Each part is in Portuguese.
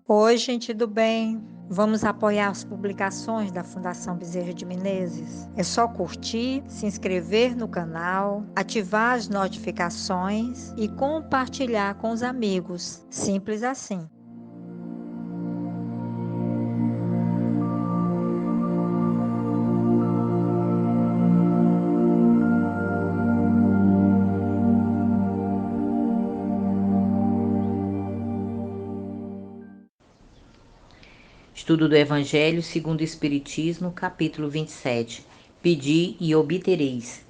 Oi, gente do bem. Vamos apoiar as publicações da Fundação Bezerra de Menezes? É só curtir, se inscrever no canal, ativar as notificações e compartilhar com os amigos. Simples assim. Estudo do Evangelho segundo o Espiritismo, capítulo 27. Pedi e obtereis.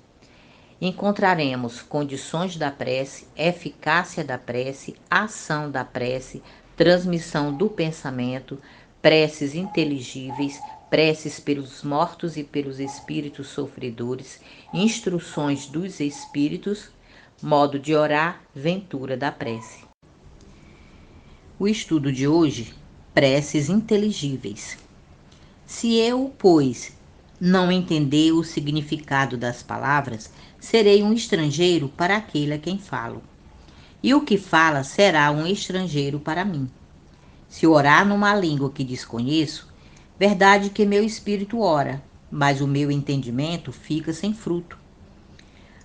Encontraremos condições da prece, eficácia da prece, ação da prece, transmissão do pensamento, preces inteligíveis, preces pelos mortos e pelos espíritos sofredores, instruções dos espíritos, modo de orar, ventura da prece. O estudo de hoje, preces inteligíveis. Se eu, pois, não entender o significado das palavras, serei um estrangeiro para aquele a quem falo. E o que fala será um estrangeiro para mim. Se orar numa língua que desconheço, verdade que meu espírito ora, mas o meu entendimento fica sem fruto.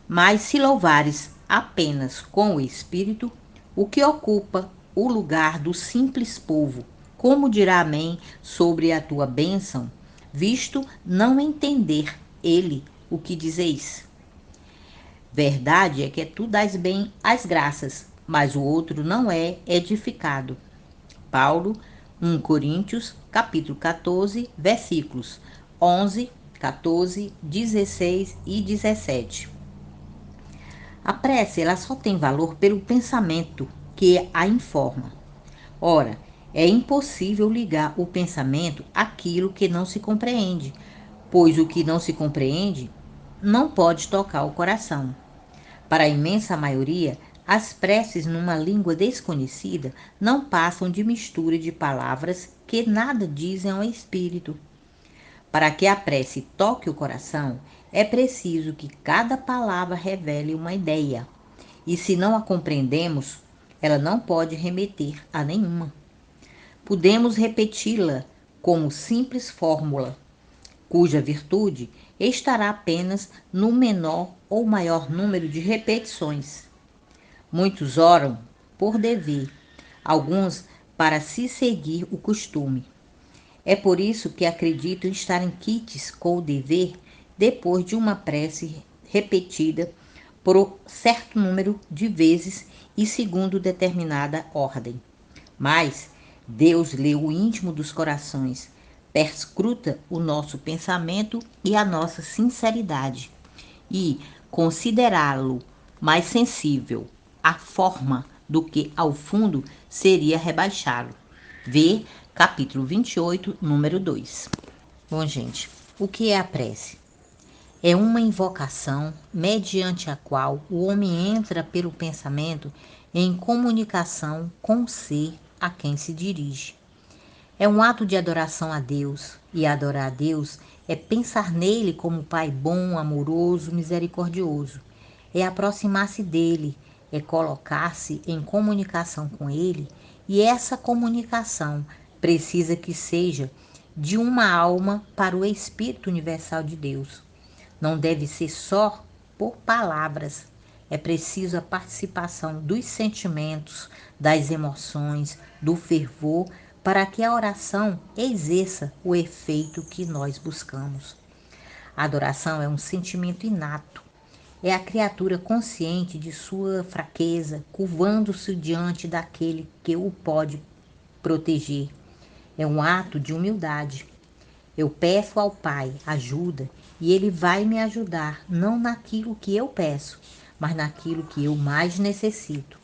Mas se louvares apenas com o espírito, o que ocupa o lugar do simples povo, como dirá amém sobre a tua bênção, visto não entender ele o que dizeis? Verdade é que tu dás bem as graças, mas o outro não é edificado. Paulo, 1 Coríntios, capítulo 14, versículos 11, 14, 16 e 17. A prece ela só tem valor pelo pensamento que a informa. Ora, é impossível ligar o pensamento àquilo que não se compreende, pois o que não se compreende não pode tocar o coração. Para a imensa maioria, as preces numa língua desconhecida não passam de mistura de palavras que nada dizem ao espírito. Para que a prece toque o coração, é preciso que cada palavra revele uma ideia. E se não a compreendemos, ela não pode remeter a nenhuma. Podemos repeti-la como simples fórmula, cuja virtude estará apenas no menor ou maior número de repetições. Muitos oram por dever, alguns para se seguir o costume. É por isso que acreditam estar em quites com o dever depois de uma prece repetida por certo número de vezes e segundo determinada ordem. Mas Deus lê o íntimo dos corações, perscruta o nosso pensamento e a nossa sinceridade, e considerá-lo mais sensível à forma do que ao fundo seria rebaixá-lo. Vê capítulo 28, número 2. Bom, gente, o que é a prece? É uma invocação mediante a qual o homem entra pelo pensamento em comunicação com o ser a quem se dirige. É um ato de adoração a Deus, e adorar a Deus é pensar nele como Pai bom, amoroso, misericordioso. É aproximar-se dele, é colocar-se em comunicação com ele, e essa comunicação precisa que seja de uma alma para o Espírito Universal de Deus. Não deve ser só por palavras. É preciso a participação dos sentimentos, das emoções, do fervor, para que a oração exerça o efeito que nós buscamos. A adoração é um sentimento inato. É a criatura consciente de sua fraqueza, curvando-se diante daquele que o pode proteger. É um ato de humildade. Eu peço ao Pai ajuda e Ele vai me ajudar, não naquilo que eu peço, mas naquilo que eu mais necessito.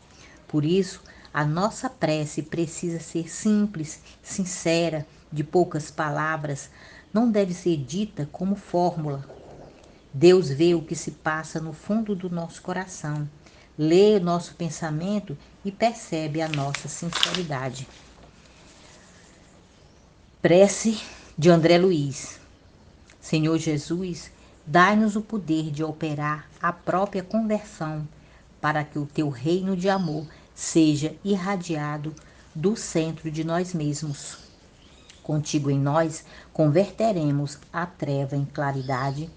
Por isso, a nossa prece precisa ser simples, sincera, de poucas palavras, não deve ser dita como fórmula. Deus vê o que se passa no fundo do nosso coração, lê o nosso pensamento e percebe a nossa sinceridade. Prece de André Luiz. Senhor Jesus, dai-nos o poder de operar a própria conversão, para que o teu reino de amor seja irradiado do centro de nós mesmos. Contigo em nós, converteremos a treva em claridade,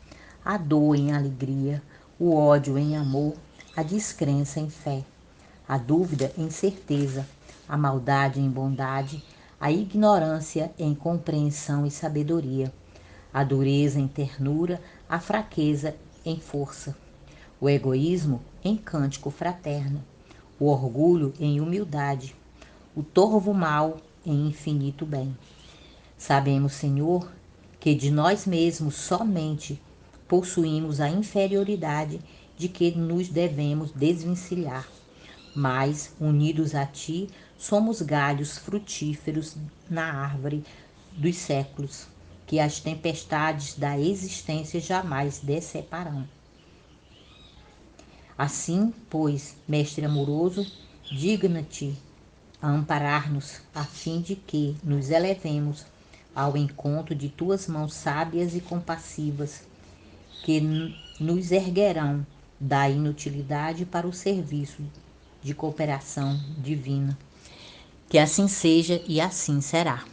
a dor em alegria, o ódio em amor, a descrença em fé, a dúvida em certeza, a maldade em bondade, a ignorância em compreensão e sabedoria, a dureza em ternura, a fraqueza em força, o egoísmo em cântico fraterno, o orgulho em humildade, o torvo mal em infinito bem. Sabemos, Senhor, que de nós mesmos somente possuímos a inferioridade de que nos devemos desvencilhar, mas, unidos a Ti, somos galhos frutíferos na árvore dos séculos, que as tempestades da existência jamais deceparão. Assim, pois, Mestre amoroso, digna-te a amparar-nos, a fim de que nos elevemos ao encontro de tuas mãos sábias e compassivas, que nos erguerão da inutilidade para o serviço de cooperação divina. Que assim seja e assim será.